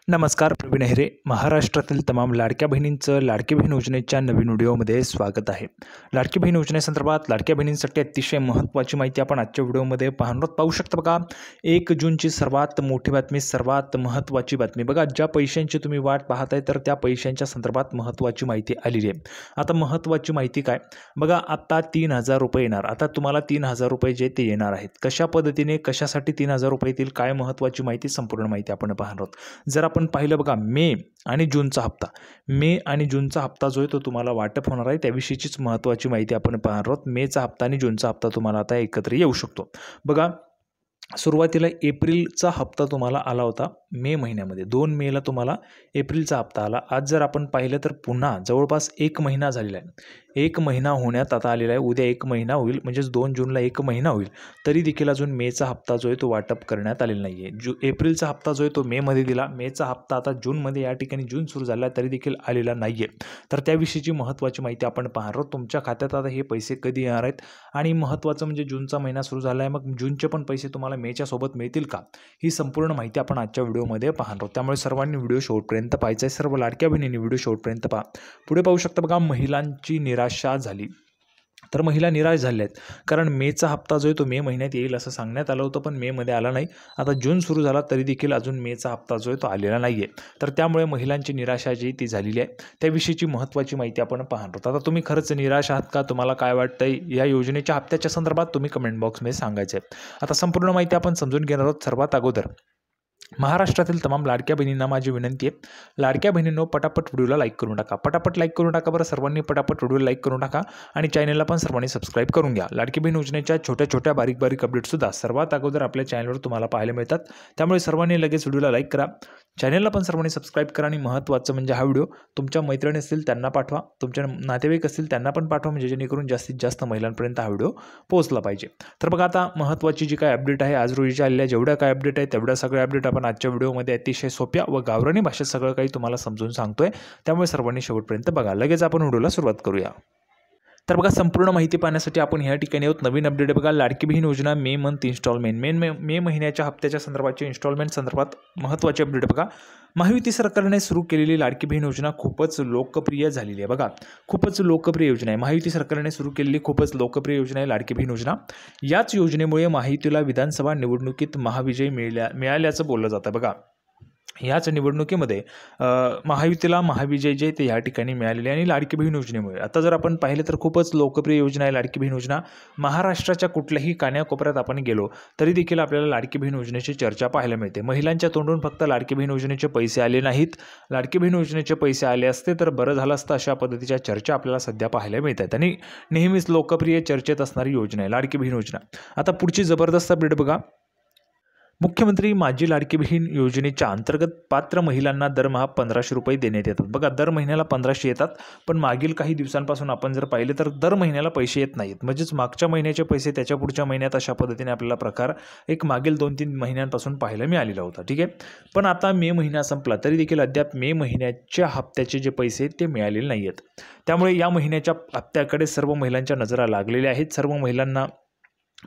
नमस्कार, प्रवीण हेरे. महाराष्ट्रातील तमाम लाडक्या बहिणींचं लाडकी बहीण योजनेच्या नवीन व्हिडिओमध्ये स्वागत आहे. लाडकी बहीण योजनेसंदर्भात लाडक्या बहिणींसाठी अतिशय महत्त्वाची माहिती आपण आजच्या व्हिडिओमध्ये पाहू शकता. बघा, 1 जूनची सर्वात मोठी बातमी, सर्वात महत्त्वाची बातमी. बघा, ज्या पैशांची तुम्ही वाट पाहताय तर त्या पैशांच्या संदर्भात महत्त्वाची माहिती आलेली आहे. आता महत्त्वाची माहिती काय? बघा, आता 3,000 रुपये येणार. आता तुम्हाला 3,000 रुपये जे ते येणार आहेत. कशा पद्धतीने, कशासाठी 3,000 रुपये येतील, काय महत्त्वाची माहिती, संपूर्ण माहिती आपण पाहणार आहोत. जर आपण पाहिलं, बघा, मे आणि जूनचा हप्ता जो आहे तो तुम्हाला वाटप होणार आहे, त्याविषयीचीच महत्त्वाची माहिती आपण पाहणार आहोत. मेचा हप्ता आणि जूनचा हप्ता तुम्हाला आता एकत्र येऊ शकतो. बघा, सुरुवातीला एप्रिलचा हप्ता तुम्हाला आला होता मे महिन्यामध्ये. 2 मेला तुम्हाला एप्रिलचा हप्ता आला. आज जर आपण पाहिलं तर पुन्हा जवळपास 1 महिना झालेला आहे. 1 महिना होण्यात आता आलेला आहे. उद्या 1 महिना होईल, म्हणजेच 2 जूनला 1 महिना होईल. तरी देखील अजून मेचा हप्ता जो आहे तो वाटप करण्यात आलेला नाही आहे. एप्रिलचा हप्ता जो आहे तो मेमध्ये दिला. मेचा हप्ता आता जूनमध्ये, या ठिकाणी जून सुरू झाला तरी देखील आलेला नाही आहे. तर त्याविषयीची महत्त्वाची माहिती आपण पाहणार आहोत. तुमच्या खात्यात आता हे पैसे कधी येणार आहेत, आणि महत्त्वाचं म्हणजे जूनचा महिना सुरू झाला आहे, मग जूनचे पण पैसे तुम्हाला मेच्या सोबत मिळतील का, ही संपूर्ण माहिती आपण आजच्या व्हिडिओमध्ये पाहणार आहोत. त्यामुळे सर्वांनी व्हिडिओ शेवटपर्यंत पाहायचा आहे. सर्व लाडक्या बहिणींनी व्हिडिओ शेवटपर्यंत पहा. पुढे पाहू शकता, बघा, महिलांची निराशा झाली. तर महिला निराश झाल्या आहेत, कारण मेचा हप्ता जो आहे तो मे महिन्यात येईल असं सांगण्यात आलं होतं, पण मेमध्ये आला नाही. आता जून सुरू झाला तरी देखील अजून मेचा हप्ता जो आहे तो आलेला नाही आहे. तर त्यामुळे महिलांची निराशा जी ती झालेली आहे, त्याविषयीची महत्त्वाची माहिती आपण पाहणार आहोत. आता तुम्ही खरंच निराश आहात का? तुम्हाला काय वाटतंय या योजनेच्या हप्त्याच्या संदर्भात? तुम्ही कमेंट बॉक्समध्ये सांगायचं आहे. आता संपूर्ण माहिती आपण समजून घेणार आहोत. सर्वात अगोदर महाराष्ट्रातील तमाम लाडक्या बहिणींना माझी विनंती आहे, लाडक्या बहिणींनो, पटापट व्हिडिओला लाईक करून टाका. पटापट लाईक करून टाका बरं, सर्वांनी पटापट व्हिडिओला लाईक करून टाका, आणि चॅनलला पण सर्वांनी सबस्क्राईब करून घ्या. लाडकी बहीण योजनेच्या छोट्या छोट्या बारीक अपडेट्ससुद्धा सर्वात अगोदर आपल्या चॅनलवर तुम्हाला पाहायला मिळतात. त्यामुळे सर्वांनी लगेच व्हिडिओला लाईक करा, चॅनलला पण सर्वांनी सबस्क्राईब करा, आणि महत्त्वाचं म्हणजे हा व्हिडिओ तुमच्या मैत्रिणी असतील त्यांना पाठवा, तुमच्या नातेवाईक असतील त्यांना पण पाठवा, म्हणजे जेणेकरून जास्तीत जास्त महिलांपर्यंत हा व्हिडिओ पोहोचला पाहिजे. तर बघा, आता महत्त्वाची जी काय अपडेट आहे, आज रोजीच्या आलेल्या जेवढ्या काय अपडेट आहे तेवढ्या सगळ्या अपडेट आपण आजच्या व्हिडिओमध्ये अतिशय सोप्या व गावरानी भाषेत सगळं काही तुम्हाला समजून सांगतोय. त्यामुळे सर्वांनी शेवटपर्यंत बघा. लगेच आपण व्हिडिओला सुरुवात करूया. तर बघा, संपूर्ण माहिती पाहण्यासाठी आपण ह्या ठिकाणी आहोत. नवीन अपडेट आहे, बघा, लाडकी बहीण योजना मे मंथ इन्स्टॉलमेंट, मे महिन्याच्या हप्त्याच्या संदर्भाची इन्स्टॉलमेंट संदर्भात महत्त्वाची अपडेट. बघा, महायुती सरकारने सुरू केलेली लाडकी बहीण योजना खूपच लोकप्रिय झालेली आहे. बघा, खूपच लोकप्रिय योजना आहे. महायुती सरकारने सुरू केलेली खूपच लोकप्रिय योजना आहे लाडकी बहीण योजना. याच योजनेमुळे महायुतीला विधानसभा निवडणुकीत महाविजय मिळाल्याचं बोललं जातं. बघा, ह्याच निवडणुकीमध्ये महायुतीला महाविजय जे ते या ठिकाणी मिळालेले, आणि लाडकी बहीण योजनेमुळे आता जर आपण पाहिलं तर खूपच लोकप्रिय योजना आहे लाडकी बहीण योजना. महाराष्ट्राच्या कुठल्याही कानाकोपऱ्यात आपण गेलो तरी देखील आपल्याला लाडकी बहीण योजनेची चर्चा पाहायला मिळते. महिलांच्या तोंडून फक्त लाडकी बहीण योजनेचे पैसे आले नाहीत, लाडकी बहीण योजनेचे पैसे आले असते तर बरं झालं असतं, अशा पद्धतीच्या चर्चा आपल्याला सध्या पाहायला मिळतात, आणि नेहमीच लोकप्रिय चर्चेत असणारी योजना आहे लाडकी बहीण योजना. आता पुढची जबरदस्त अपडेट बघा, मुख्यमंत्री माझी लाडकी बहीण योजनेच्या अंतर्गत पात्र महिलांना दरमहा 1,500 रुपये देण्यात येतात. बघा, दर महिन्याला 1,500 येतात, पण मागील काही दिवसांपासून आपण जर पाहिले तर दर महिन्याला पैसे येत नाहीत. म्हणजेच मागच्या महिन्याचे पैसे त्याच्या पुढच्या महिन्यात, अशा पद्धतीने आपल्याला प्रकार एक मागील 2-3 महिन्यांपासून पाहायला मिळालेला होता. ठीक आहे, पण आता मे महिना संपला तरी देखील अद्याप मे महिन्याच्या हप्त्याचे जे पैसे ते मिळालेले नाही आहेत. त्यामुळे या महिन्याच्या हप्त्याकडे सर्व महिलांच्या नजरा लागलेल्या आहेत. सर्व महिलांना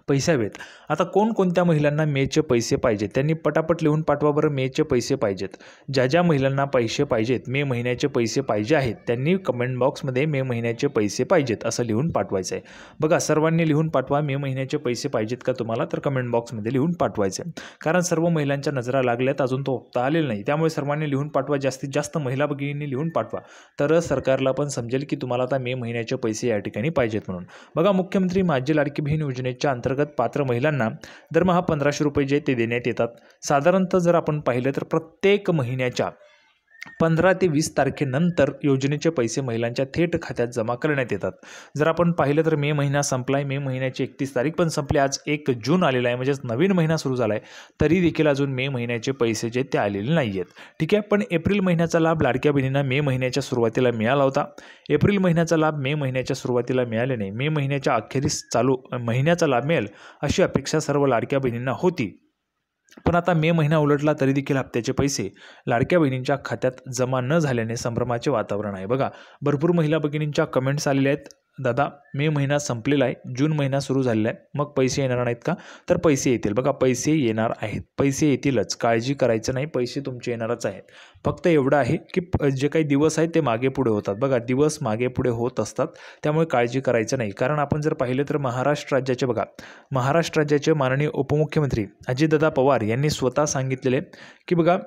पैसे हवेत. आता कोणकोणत्या महिलांना मेचे पैसे पाहिजेत त्यांनी पटापट लिहून पाठवा बरं. मेचे पैसे पाहिजेत, ज्या ज्या महिलांना पैसे पाहिजेत, मे महिन्याचे पैसे पाहिजे आहेत, त्यांनी कमेंट बॉक्समध्ये मे महिन्याचे पैसे पाहिजेत असं लिहून पाठवायचं आहे. बघा, सर्वांनी लिहून पाठवा, मे महिन्याचे पैसे पाहिजेत का तुम्हाला, तर कमेंट बॉक्समध्ये लिहून पाठवायचं आहे. कारण सर्व महिलांच्या नजरा लागल्यात, अजून तो हप्ता आलेला नाही. त्यामुळे सर्वांनी लिहून पाठवा, जास्तीत जास्त महिला भगिनींनी लिहून पाठवा, तर सरकारला पण समजेल की तुम्हाला आता मे महिन्याचे पैसे या ठिकाणी पाहिजेत म्हणून. बघा, मुख्यमंत्री माझी लाडकी बहीण योजनेच्या अंतर्गत पात्र महिलांना दरमहा 1,500 रुपये जे ते देण्यात येतात. साधारणतः जर आपण पाहिलं तर प्रत्येक महिन्याच्या 15 ते 20 तारखेनंतर योजनेचे पैसे महिलांच्या थेट खात्यात जमा करण्यात येतात. जर आपण पाहिलं तर मे महिना संपला आहे, मे महिन्याची 31 तारीख पण संपली, आज 1 जून आलेला आहे, म्हणजेच नवीन महिना सुरू झाला आहे, तरी देखील अजून मे महिन्याचे पैसे जे ते आलेले नाही आहेत. ठीक आहे, पण एप्रिल महिन्याचा लाभ लाडक्या बहिणींना मे महिन्याच्या सुरुवातीला मिळाला होता. एप्रिल महिन्याचा लाभ मे महिन्याच्या सुरुवातीला मिळाले नाही. मे महिन्याच्या अखेरीस चालू महिन्याचा लाभ मिळेल अशी अपेक्षा सर्व लाडक्या बहिणींना होती. पण आता मे महिना उलटला तरी देखील हप्त्याचे पैसे लाडक्या बहिणींच्या खात्यात जमा न झाल्याने संभ्रमाचे वातावरण आहे. बघा, भरपूर महिला भगिनींच्या कमेंट्स आलेल्या आहेत. दादा मे महिना संपलेला आहे, जून महिना सुरू झालेला आहे, मग पैसे येणार नाहीत का? तर पैसे येतील. बघा पैसे येणार आहेत, पैसे येतीलच, काळजी करायचं नाही, पैसे तुमचे येणारच आहेत. फक्त एवढं आहे की जे काही दिवस आहेत ते मागे पुढे होतात. बघा दिवस मागे पुढे होत असतात, त्यामुळे काळजी करायचं नाही. कारण आपण जर पाहिलं तर महाराष्ट्र राज्याचे माननीय उपमुख्यमंत्री अजितदादा पवार यांनी स्वतः सांगितलेले की बघा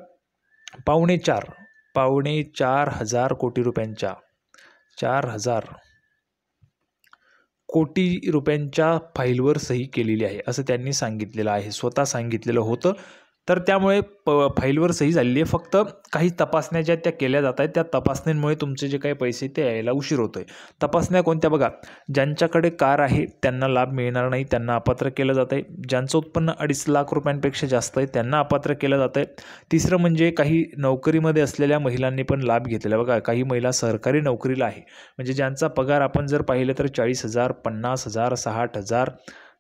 4.5 हजार कोटी रुपयांच्या 4,000 कोटी रुपयांच्या फाईलवर सही केलेली आहे असं त्यांनी सांगितलेलं आहे, स्वतः सांगितलेलं होतं. तर त्यामुळे फाईलवर सही झालेली आहे. फक्त काही तपासण्या ज्या त्या केल्या जात आहेत, त्या तपासण्यांमुळे तुमचे जे काही पैसे ते यायला उशीर होतोय. तपासण्या कोणत्या? बघा ज्यांच्याकडे कार आहे त्यांना लाभ मिळणार नाही, त्यांना अपात्र केलं जात आहे. ज्यांचं उत्पन्न 2.5 लाख रुपयांपेक्षा जास्त आहे त्यांना अपात्र केलं जात आहे. तिसरं म्हणजे काही नोकरीमध्ये असलेल्या महिलांनी पण लाभ घेतलेला. बघा काही महिला सरकारी नोकरीला आहे, म्हणजे ज्यांचा पगार आपण जर पाहिलं तर 40,000, 50,000, 60,000,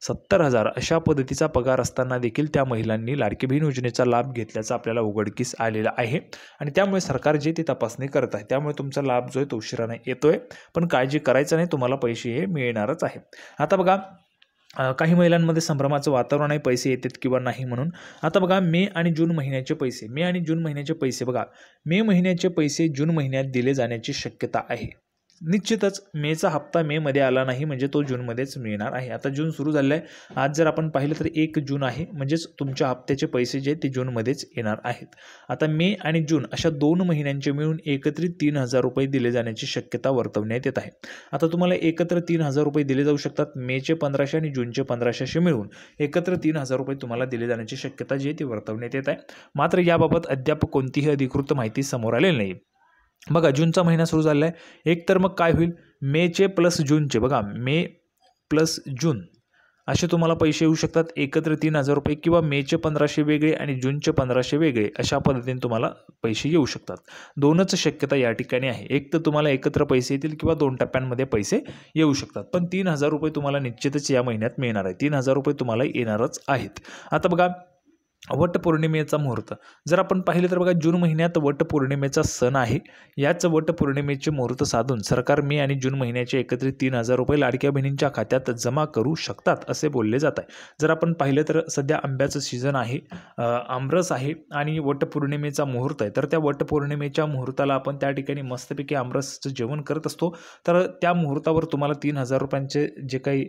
70,000 अशा पद्धतीचा पगार असताना देखील त्या महिलांनी लाडकी बहीण योजनेचा लाभ घेतल्याचा आपल्याला उघडकीस आलेला आहे. आणि त्यामुळे सरकार जे ती तपासणी करत आहे, त्यामुळे तुमचा लाभ जो आहे तो उशिराने येतोय, पण काळजी करायचं नाही, तुम्हाला पैसे हे मिळणारच आहे. आता बघा काही महिलांमध्ये संभ्रमाचं वातावरण आहे, पैसे येतात किंवा नाही म्हणून. आता बघा मे आणि जून महिन्याचे पैसे बघा मे महिन्याचे पैसे जून महिन्यात दिले जाण्याची शक्यता आहे. निश्चितच मेचा हप्ता मेमध्ये आला नाही म्हणजे तो जूनमध्येच मिळणार आहे. आता जून सुरू झालेला आहे, आज जर आपण पाहिलं तर 1 जून आहे, म्हणजेच तुमच्या हप्त्याचे पैसे जे ते जूनमध्येच येणार आहेत. आता मे आणि जून अशा 2 महिन्यांचे मिळून एकत्रित 3,000 रुपये दिले जाण्याची शक्यता वर्तवण्यात येत आहे. आता तुम्हाला एकत्र 3,000 रुपये दिले जाऊ शकतात. मेचे 1,500 आणि जूनचे 1,500 असे मिळून एकत्र 3,000 रुपये तुम्हाला दिले जाण्याची शक्यता जी ती वर्तवण्यात येत आहे. मात्र याबाबत अद्याप कोणतीही अधिकृत माहिती समोर आलेली नाही. बघा जूनचा महिना सुरू झालेला आहे, एक तर मग काय होईल, मेचे प्लस जूनचे, बघा मे प्लस जून असे तुम्हाला पैसे येऊ शकतात एकत्र 3,000 रुपये, किंवा मेचे 1,500 वेगळे आणि जूनचे 1,500 वेगळे अशा पद्धतीने तुम्हाला पैसे येऊ शकतात. दोनच शक्यता या ठिकाणी आहे, एक तर तुम्हाला एकत्र पैसे येतील किंवा 2 टप्प्यांमध्ये पैसे येऊ शकतात. पण 3,000 रुपये तुम्हाला निश्चितच या महिन्यात मिळणार आहे, 3,000 रुपये तुम्हाला येणारच आहेत. आता बघा वटपौर्णिमेचा मुहूर्त जर आपण पाहिलं तर बघा जून महिन्यात वटपौर्णिमेचा सण आहे. याच वटपौर्णिमेचे मुहूर्त साधून सरकार मे आणि जून महिन्याचे एकत्रित 3,000 रुपये लाडक्या बहिणींच्या खात्यात जमा करू शकतात असे बोलले जात आहे. जर आपण पाहिलं तर सध्या आंब्याचं सीझन आहे, आमरस आहे आणि वटपौर्णिमेचा मुहूर्त आहे. तर त्या वटपौर्णिमेच्या मुहूर्ताला आपण त्या ठिकाणी मस्तपैकी आमरसचं जेवण करत असतो. तर त्या मुहूर्तावर तुम्हाला 3,000 रुपयांचे जे काही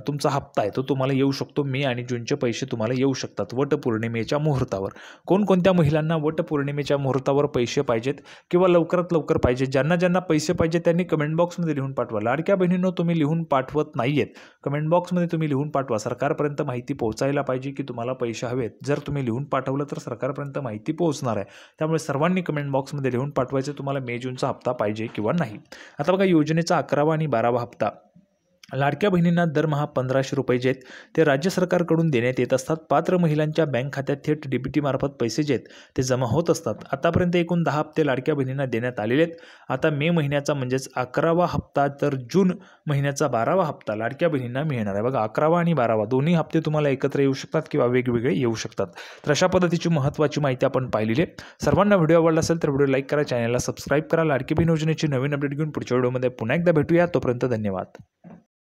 तुमचा हप्ता आहे तो तुम्हाला येऊ शकतो. मे आणि जूनचे पैसे तुम्हाला येऊ शकतात वटपौर्णिमेच्या मुहूर्तावर. कोणकोणत्या महिलांना वटपौर्णिमेच्या मुहूर्तावर पैसे पाहिजेत किंवा लवकरात लवकर पाहिजे, ज्यांना पैसे पाहिजे त्यांनी कमेंट बॉक्समध्ये लिहून पाठवा. लाडक्या बहिणींनो तुम्ही लिहून पाठवत नाहीयेत, कमेंट बॉक्समध्ये तुम्ही लिहून पाठवा. सरकारपर्यंत माहिती पोहोचायला पाहिजे की तुम्हाला पैसे हवेत. जर तुम्ही लिहून पाठवलं तर सरकारपर्यंत माहिती पोहोचणार आहे. त्यामुळे सर्वांनी कमेंट बॉक्समध्ये लिहून पाठवायचं तुम्हाला मे जूनचा हप्ता पाहिजे किंवा नाही. आता बघा योजनेचा 11वा आणि 12वा हप्ता लाडक्या बहिणींना दरमहा 1,500 रुपये जे आहेत ते राज्य सरकारकडून देण्यात येत असतात. पात्र महिलांच्या बँक खात्यात थेट DBT मार्फत पैसे जे आहेत ते जमा होत असतात. आतापर्यंत एकूण 10 हप्ते लाडक्या बहिणींना देण्यात आलेले आहेत. आता मे महिन्याचा म्हणजेच 11वा हप्ता तर जून महिन्याचा 12वा हप्ता लाडक्या बहिणींना मिळणार आहे. बघा 11वा आणि 12वा दोन्ही हप्ते तुम्हाला एकत्र येऊ शकतात किंवा वेगवेगळे येऊ शकतात. तर अशा पद्धतीची महत्त्वाची माहिती आपण पाहिलेली आहे. सर्वांना व्हिडिओ आवडला असेल तर व्हिडिओ लाईक करा, चॅनलला सबस्क्राईब करा. लाडकी बहीण योजनेची नवीन अपडेट घेऊन पुढच्या व्हिडिओमध्ये पुन्हा एकदा भेटूया. तोपर्यंत धन्यवाद.